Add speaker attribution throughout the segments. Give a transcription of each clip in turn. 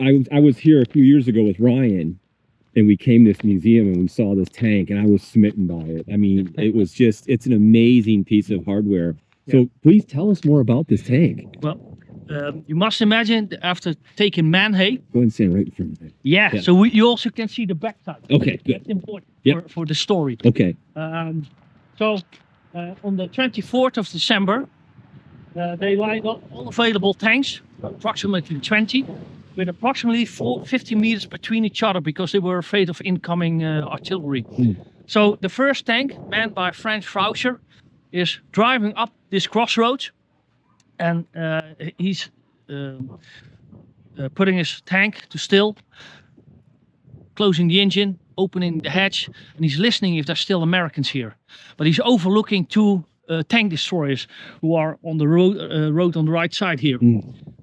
Speaker 1: I was here a few years ago with Ryan, and we came to this museum and we saw this tank, and I was smitten by it. I mean, it was just, it's an amazing piece of hardware. So please tell us more about this tank.
Speaker 2: Well, you must imagine after taking Manhey.
Speaker 1: Go and stand right in front of it.
Speaker 2: Yeah. So you also can see the backside.
Speaker 1: Okay, good.
Speaker 2: That's important for the story.
Speaker 1: Okay.
Speaker 2: So on the 24th of December, they lined up all available tanks, approximately 20, with approximately 50 meters between each other because they were afraid of incoming artillery. So the first tank, manned by Franz Frauscher, is driving up this crossroads, and he's putting his tank to still, closing the engine, opening the hatch, and he's listening if there's still Americans here. But he's overlooking two tank destroyers who are on the road on the right side here.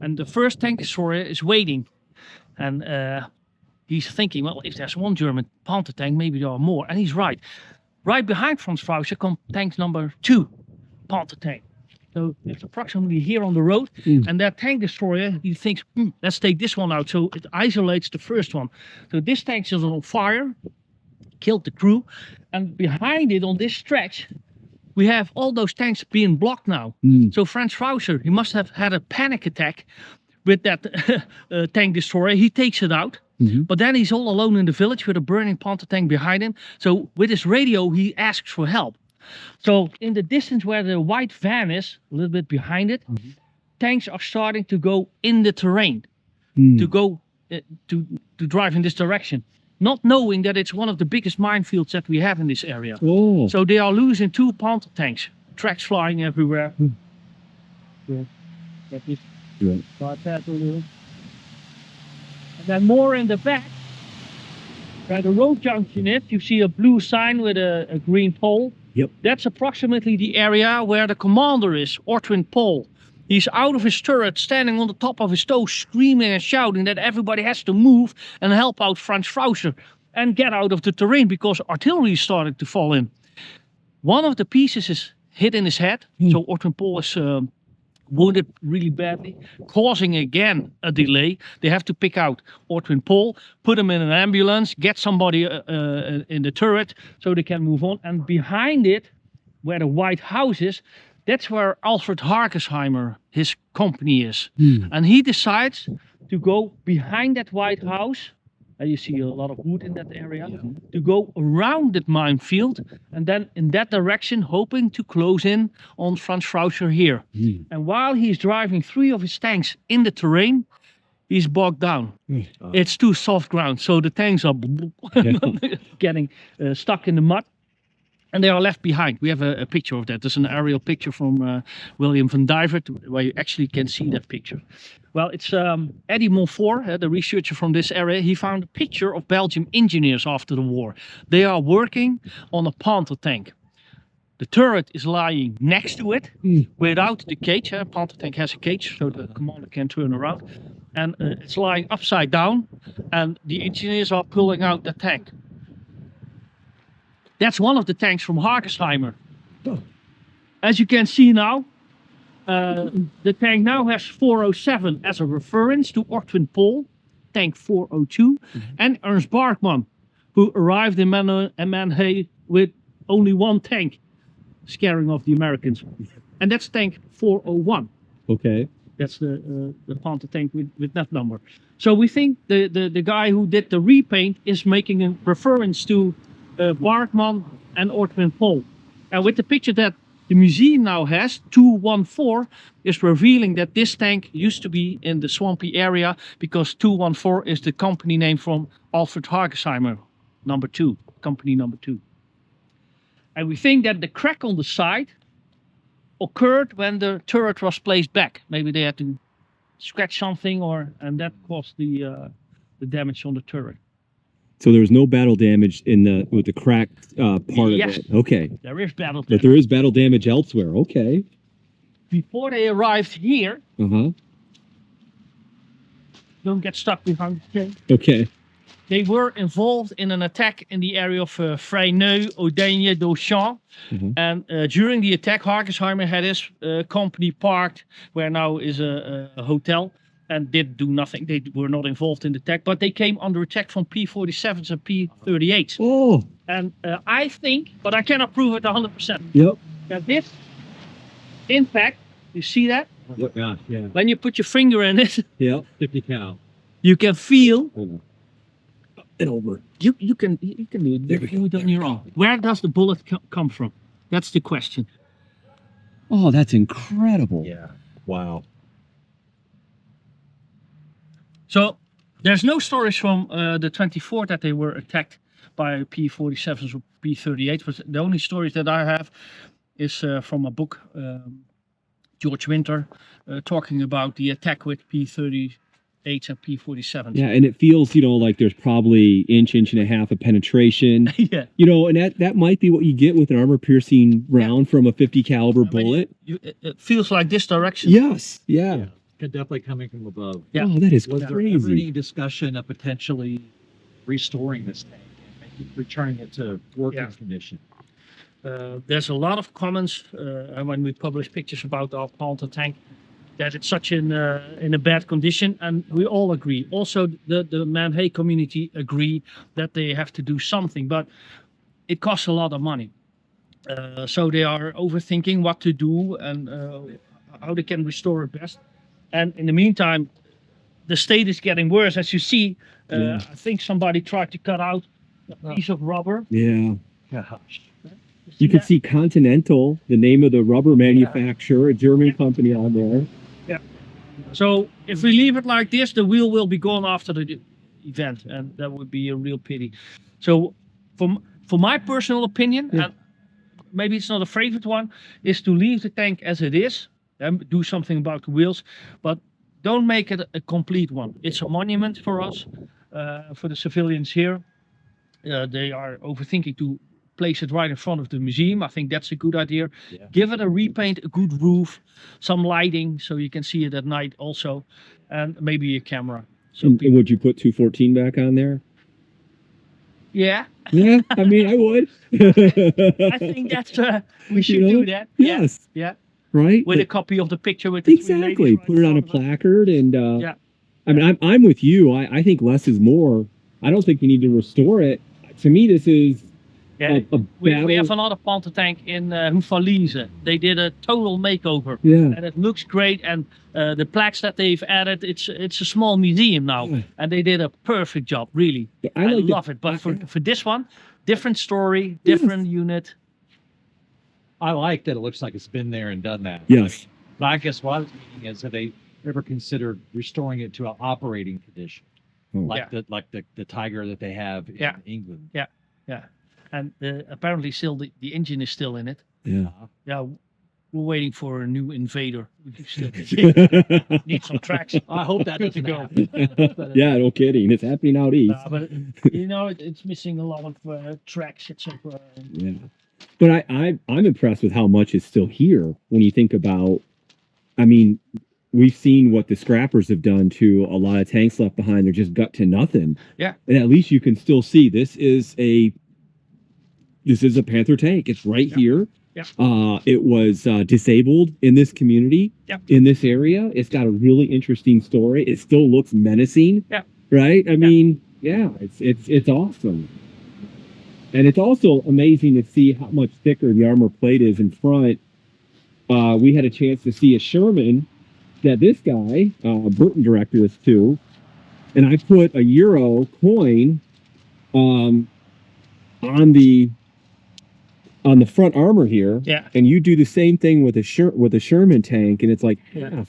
Speaker 2: And the first tank destroyer is waiting, and he's thinking, well, if there's one German Panther tank, maybe there are more. And he's right. Right behind Franz Frauscher comes tank number 2 Panther tank. So it's approximately here on the road, and that tank destroyer, he thinks, let's take this one out. So it isolates the first one. So this tank is on fire, killed the crew, and behind it on this stretch, we have all those tanks being blocked now. So Franz Frauscher, he must have had a panic attack with that tank destroyer. He takes it out, but then he's all alone in the village with a burning Panther tank behind him. So with his radio, he asks for help. So in the distance where the white van is, a little bit behind it, tanks are starting to go in the terrain, to go to drive in this direction, not knowing that it's one of the biggest minefields that we have in this area. So they are losing 2 Panther tanks, tracks flying everywhere. And then more in the back, where the road junction is, you see a blue sign with a green pole. That's approximately the area where the commander is, Ortwin Pol. He's out of his turret, standing on the top of his toes, screaming and shouting that everybody has to move and help out Franz Frauscher and get out of the terrain because artillery is starting to fall in. One of the pieces is hit in his head, so Ortwin Pol is wounded really badly, causing again a delay. They have to pick out Ortwin Pol, put him in an ambulance, get somebody in the turret so they can move on. And behind it, where the White House is, that's where Alfred Hargesheimer, his company is. And he decides to go behind that White House, and you see a lot of wood in that area, to go around that minefield, and then in that direction, hoping to close in on Franz Frauscher here. And while he's driving 3 of his tanks in the terrain, he's bogged down. It's too soft ground, so the tanks are getting stuck in the mud, and they are left behind. We have a picture of that. There's an aerial picture from William van Divert, where you actually can see that picture. Well, it's Eddie Montfort, the researcher from this area. He found a picture of Belgian engineers after the war. They are working on a Panther tank. The turret is lying next to it, without the cage. Panther tank has a cage, so the commander can turn around. And it's lying upside down, and the engineers are pulling out the tank. That's one of the tanks from Hargesheimer. As you can see now, the tank now has 407 as a reference to Ortwin Pol, tank 402, and Ernst Barkman, who arrived in Manhey with only 1 tank, scaring off the Americans. And that's tank 401.
Speaker 1: Okay.
Speaker 2: That's the Panther tank with that number. So we think the guy who did the repaint is making a reference to Barkman and Ortwin Pol. And with the picture that the museum now has, 214, is revealing that this tank used to be in the swampy area because 214 is the company name from Alfred Hargesheimer, company number 2. And we think that the crack on the side occurred when the turret was placed back. Maybe they had to scratch something, and that caused the damage on the turret.
Speaker 1: So there was no battle damage with the cracked part of it. Okay.
Speaker 2: There is battle damage.
Speaker 1: But there is battle damage elsewhere. Okay.
Speaker 2: Before they arrived here, don't get stuck behind the tank.
Speaker 1: Okay.
Speaker 2: They were involved in an attack in the area of Freineux, Audegne, Dauchamp. And during the attack, Hargesheimer had his company parked where now is a hotel. and did do nothing. They were not involved in the attack, but they came under attack from P-47s and P-38s.
Speaker 1: Oh,
Speaker 2: And I think, but I cannot prove it 100%.
Speaker 1: yep.
Speaker 2: That this, in fact, you see that?
Speaker 3: Oh gosh, yeah.
Speaker 2: When you put your finger in it,
Speaker 1: Yep.
Speaker 3: 50 cal.
Speaker 2: you can feel.
Speaker 1: And over.
Speaker 2: You can do it.
Speaker 1: There we
Speaker 2: Do it on your own. Where does the bullet come from? That's the question.
Speaker 1: Oh, that's incredible.
Speaker 3: Yeah. Wow.
Speaker 2: So there's no stories from the 24th that they were attacked by P-47s or P-38s, but the only stories that I have is from a book, George Winter, talking about the attack with P-38s and P-47s.
Speaker 1: Yeah, and it feels, like there's probably inch and a half of penetration.
Speaker 2: Yeah.
Speaker 1: And that might be what you get with an armor-piercing round from a 50 caliber bullet.
Speaker 2: It feels like this direction.
Speaker 1: Yes. Yeah.
Speaker 3: Definitely coming from above.
Speaker 2: Yeah.
Speaker 1: Oh, that is
Speaker 3: Was there ever
Speaker 1: crazy.
Speaker 3: any discussion of potentially restoring this tank and returning it to working condition?
Speaker 2: There's a lot of comments when we publish pictures about our Panther tank that it's such in a bad condition, and we all agree. Also, the Manhey community agree that they have to do something, but it costs a lot of money. So they are overthinking what to do and how they can restore it best. And in the meantime, the state is getting worse. As you see, I think somebody tried to cut out a piece of rubber.
Speaker 1: Yeah.
Speaker 3: Gosh.
Speaker 1: You can see Continental, the name of the rubber manufacturer, a German company on there.
Speaker 2: So if we leave it like this, the wheel will be gone after the event, and that would be a real pity. So for my personal opinion, and maybe it's not a favorite one, is to leave the tank as it is and do something about the wheels, but don't make it a complete one. It's a monument for us, for the civilians here. They are overthinking to place it right in front of the museum. I think that's a good idea.
Speaker 3: Yeah.
Speaker 2: Give it a repaint, a good roof, some lighting so you can see it at night also, and maybe a camera. So
Speaker 1: And would you put 214 back on there?
Speaker 2: yeah,
Speaker 1: Yeah, I mean, I would.
Speaker 2: I think that's we should do that.
Speaker 1: Yes.
Speaker 2: Yeah,
Speaker 1: Right?
Speaker 2: with a copy of the picture with the three ladies
Speaker 1: Exactly.
Speaker 2: right
Speaker 1: Put it
Speaker 2: in
Speaker 1: on a
Speaker 2: front of us.
Speaker 1: placard and
Speaker 2: Yeah.
Speaker 1: I mean, I'm with you. I think less is more. I don't think you need to restore it. To me, this is
Speaker 2: Yeah.
Speaker 1: a
Speaker 2: We
Speaker 1: battle.
Speaker 2: have another Panther tank in Houffalize. They did a total makeover,
Speaker 1: Yeah.
Speaker 2: and it looks great. And the plaques that they've added, it's a small museum now,
Speaker 1: Yeah.
Speaker 2: and they did a perfect job. Really,
Speaker 1: I like the-
Speaker 2: love it. But for this one, different story, different unit.
Speaker 3: I like that it looks like it's been there and done that.
Speaker 1: Yes.
Speaker 3: But I guess what I was meaning is, have they ever considered restoring it to an operating condition?
Speaker 1: Oh.
Speaker 3: Like the Tiger that they have in
Speaker 2: Yeah.
Speaker 3: England.
Speaker 2: Yeah, and apparently still the engine is still in it.
Speaker 1: Yeah.
Speaker 2: Yeah, we're waiting for a new Invader. We still need some tracks.
Speaker 3: I hope that
Speaker 2: Good to
Speaker 3: doesn't
Speaker 2: go.
Speaker 3: happen.
Speaker 1: Yeah, no kidding. It's happening out east.
Speaker 2: But it's missing a lot of tracks, etc.
Speaker 1: Yeah. But I'm impressed with how much is still here when you think about, I mean, we've seen what the scrappers have done to a lot of tanks left behind. They're just gut to nothing.
Speaker 2: Yeah.
Speaker 1: And at least you can still see this is a Panther tank. It's right here.
Speaker 2: Yeah.
Speaker 1: It was disabled in this community, in this area. It's got a really interesting story. It still looks menacing.
Speaker 2: Yeah.
Speaker 1: Right? I mean, yeah, it's awesome. And it's also amazing to see how much thicker the armor plate is in front. We had a chance to see a Sherman that this guy, Burton directed us to, and I put a Euro coin on the front armor here.
Speaker 2: Yeah.
Speaker 1: And you do the same thing with a Sherman tank, and it's like half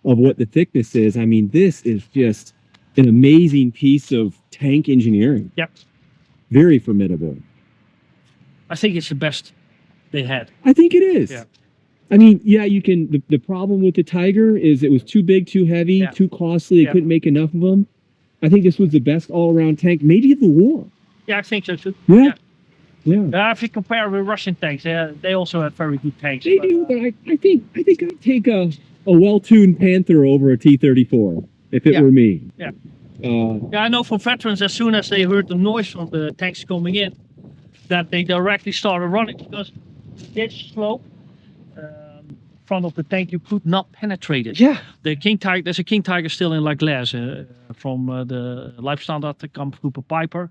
Speaker 1: of what the thickness is. I mean, this is just an amazing piece of tank engineering.
Speaker 2: Yep.
Speaker 1: Very formidable.
Speaker 2: I think it's the best they had.
Speaker 1: I think it is.
Speaker 2: Yeah.
Speaker 1: I mean, yeah, you can. The problem with the Tiger is it was too big, too heavy, too costly. They couldn't make enough of them. I think this was the best all-around tank, maybe of the war.
Speaker 2: Yeah, I think so too.
Speaker 1: Yeah. Yeah.
Speaker 2: If you compare with Russian tanks, they also have very good tanks.
Speaker 1: They do, but I think I'd take a well-tuned Panther over a T-34 if it were me.
Speaker 2: Yeah.
Speaker 1: Yeah,
Speaker 2: I know from veterans, as soon as they heard the noise from the tanks coming in, that they directly started running, because this slope, front of the tank, you could not penetrate it.
Speaker 1: Yeah.
Speaker 2: The King Tiger, there's a King Tiger still in La Glace from the Lifestandard Kampfgruppe Piper.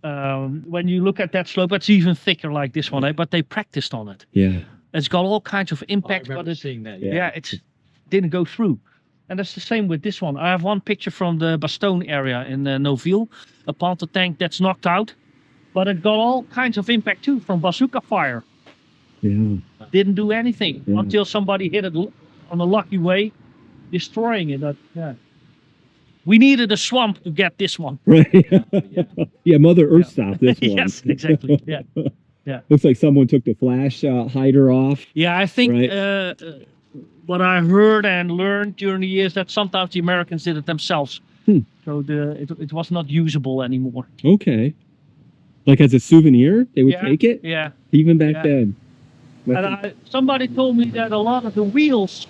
Speaker 2: When you look at that slope, it's even thicker like this one, but they practiced on it.
Speaker 1: Yeah.
Speaker 2: It's got all kinds of
Speaker 3: I
Speaker 2: impact,
Speaker 3: remember
Speaker 2: but it,
Speaker 3: seeing that.
Speaker 2: yeah, it didn't go through. And that's the same with this one. I have one picture from the Bastogne area in Noville, a Panther tank that's knocked out, but it got all kinds of impact too from bazooka fire.
Speaker 1: Yeah.
Speaker 2: Didn't do anything
Speaker 1: Yeah.
Speaker 2: until somebody hit it on a lucky way, destroying it. We needed a swamp to get this one.
Speaker 1: Right. Yeah. Mother Earth stopped this one.
Speaker 2: Yes, exactly. Yeah.
Speaker 1: Looks like someone took the flash hider off.
Speaker 2: Yeah, I think
Speaker 1: Right.
Speaker 2: what I heard and learned during the years that sometimes the Americans did it themselves. So it was not usable anymore.
Speaker 1: Okay. Like as a souvenir, they would
Speaker 2: Yeah,
Speaker 1: take it
Speaker 2: Yeah.
Speaker 1: even back
Speaker 2: yeah.
Speaker 1: then.
Speaker 2: And somebody told me that a lot of the wheels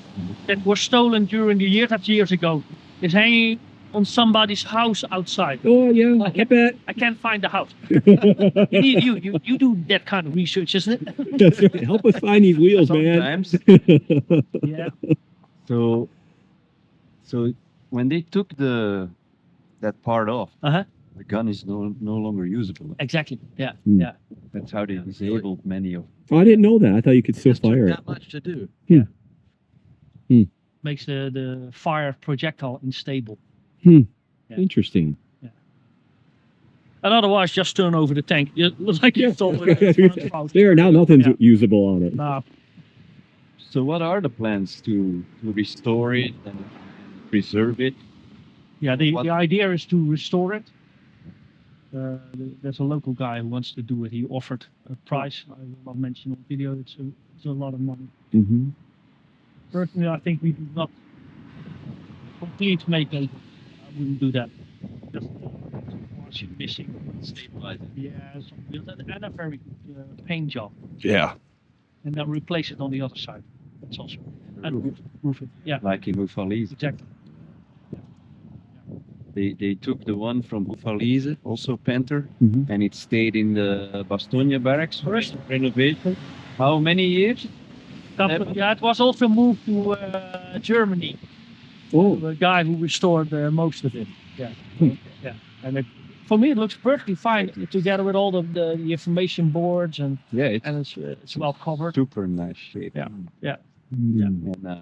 Speaker 2: that were stolen during the years, that's years ago, is hanging on somebody's house outside.
Speaker 1: Oh yeah, I bet.
Speaker 2: I can't find the house. You do that kind of research, isn't it?
Speaker 1: That's right. Help us find these wheels, man.
Speaker 4: Sometimes.
Speaker 2: Yeah.
Speaker 4: So when they took that part off,
Speaker 2: Uh-huh.
Speaker 4: the gun is no longer usable.
Speaker 2: Exactly. Yeah.
Speaker 1: Hmm.
Speaker 2: Yeah.
Speaker 4: That's how they disabled many of.
Speaker 1: Oh, I didn't know that. I thought you could still
Speaker 3: Just took
Speaker 1: fire it.
Speaker 3: that much to do.
Speaker 2: Makes the fire projectile unstable.
Speaker 1: Hmm.
Speaker 2: Yeah.
Speaker 1: Interesting.
Speaker 2: And otherwise, just turn over the tank. It looks like you told it.
Speaker 1: There, now nothing's
Speaker 2: Yeah.
Speaker 1: usable on it.
Speaker 2: Nah,
Speaker 4: So what are the plans to restore it and preserve it?
Speaker 2: yeah, the
Speaker 4: What-
Speaker 2: idea is to restore it. There's a local guy who wants to do it. He offered a price. I will not mention on video. It's a lot of money.
Speaker 1: Mm-hmm.
Speaker 2: Personally, I think we do not complete makeover. I wouldn't do that. Just parts you're missing.
Speaker 3: Stabilize it.
Speaker 2: Yeah, some wheels and a very good paint job.
Speaker 1: Yeah.
Speaker 2: And then replace it on the other side. That's also and roof it. Yeah,
Speaker 4: Like in Houffalize.
Speaker 2: exactly.
Speaker 4: They took the one from Houffalize, also Panther,
Speaker 1: Mhm.
Speaker 4: and it stayed in the Bastogne barracks for renovation. How many years?
Speaker 2: Yeah, it was also moved to Germany.
Speaker 1: Oh.
Speaker 2: The guy who restored most of it. Yeah,
Speaker 1: Hmm.
Speaker 2: yeah. And for me, it looks perfectly fine together with all the information boards and
Speaker 4: Yeah,
Speaker 2: it's well covered.
Speaker 4: super nice shape.
Speaker 2: Yeah.
Speaker 1: Mm.
Speaker 4: And,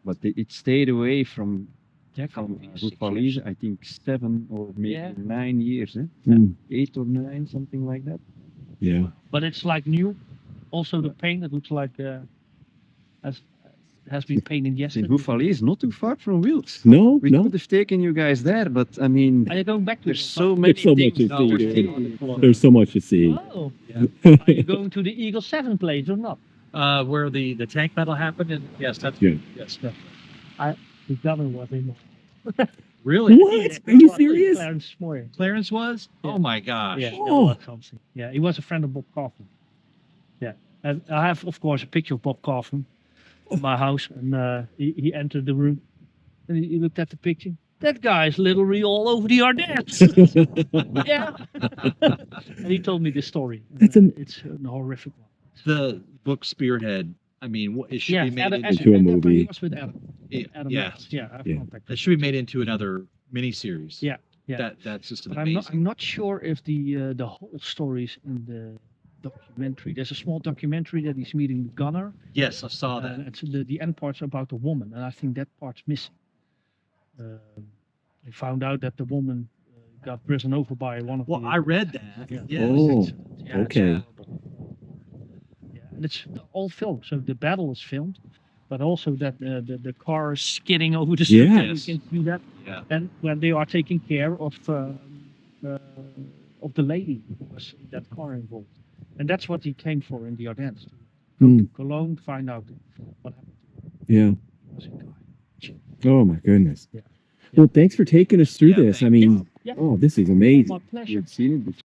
Speaker 4: but it stayed away from
Speaker 2: Yeah,
Speaker 4: Houffalize, I think 7 or maybe
Speaker 2: Yeah.
Speaker 4: 9 years, eh?
Speaker 1: Mm.
Speaker 4: 8 or 9, something like that.
Speaker 1: Yeah.
Speaker 2: But it's like new. Also, the paint it looks like has been painted
Speaker 4: In
Speaker 2: yesterday.
Speaker 4: Houffalize, not too far from Wilkes.
Speaker 1: No,
Speaker 4: We
Speaker 1: no.
Speaker 4: could have taken you guys there, but I mean,
Speaker 2: Are you going back to
Speaker 4: there's
Speaker 2: it?
Speaker 4: so many
Speaker 1: There's so much
Speaker 4: things
Speaker 1: to
Speaker 4: to
Speaker 1: see,
Speaker 4: see.
Speaker 1: dude. There's so much to see.
Speaker 2: Oh,
Speaker 3: Yeah.
Speaker 2: are you going to the Eagle 7 place or not?
Speaker 3: Where the tank battle happened, and yes, that's
Speaker 1: Yeah.
Speaker 3: yes.
Speaker 2: The governor was in.
Speaker 3: Really?
Speaker 1: What? Are you serious?
Speaker 2: Clarence Moyer.
Speaker 3: Clarence was?
Speaker 2: Yeah.
Speaker 3: Oh my gosh.
Speaker 2: Yeah, that
Speaker 1: Oh.
Speaker 2: was something. Yeah, he was a friend of Bob Kaufman. Yeah, and I have, of course, a picture of Bob Kaufman in my house, and he entered the room, and he looked at the picture. That guy's literally all over the Ardennes. Yeah, and he told me this story.
Speaker 1: That's
Speaker 2: it's a horrific one.
Speaker 3: The book Spearhead. I mean, it should
Speaker 2: Yeah,
Speaker 3: be made
Speaker 2: Adam,
Speaker 3: into.
Speaker 1: Into a
Speaker 2: and
Speaker 1: movie.
Speaker 2: He was with Adam. Adam
Speaker 3: Yeah,
Speaker 2: Max. Yeah, I've
Speaker 1: Yeah.
Speaker 2: contacted.
Speaker 3: that should be made into another miniseries.
Speaker 2: Yeah, yeah.
Speaker 3: That's just an
Speaker 2: But
Speaker 3: amazing.
Speaker 2: I'm not sure if the whole story's in the documentary. There's a small documentary that he's meeting the gunner.
Speaker 3: Yes, I saw that.
Speaker 2: And it's the end part's about the woman, and I think that part's missing. They found out that the woman got risen over by one of
Speaker 3: Well,
Speaker 2: the.
Speaker 3: I read that.
Speaker 2: Yeah.
Speaker 3: Yes.
Speaker 1: Oh,
Speaker 2: Yeah,
Speaker 1: okay.
Speaker 2: Yeah, and it's all filmed. So the battle is filmed, but also that the car is skidding over the street.
Speaker 1: Yeah.
Speaker 2: and you can see that.
Speaker 3: Yeah.
Speaker 2: And when they are taking care of the lady who was in that car involved, and that's what he came for in the Ardennes.
Speaker 1: Hmm.
Speaker 2: Cologne, find out what happened.
Speaker 1: Yeah.
Speaker 2: He was a guy.
Speaker 1: Oh my goodness.
Speaker 2: Yeah.
Speaker 1: Well, thanks for taking us through
Speaker 3: Yeah,
Speaker 1: this. I
Speaker 3: thank
Speaker 1: mean,
Speaker 2: Yeah.
Speaker 1: oh, this is amazing.
Speaker 2: My pleasure.
Speaker 4: You've seen it before.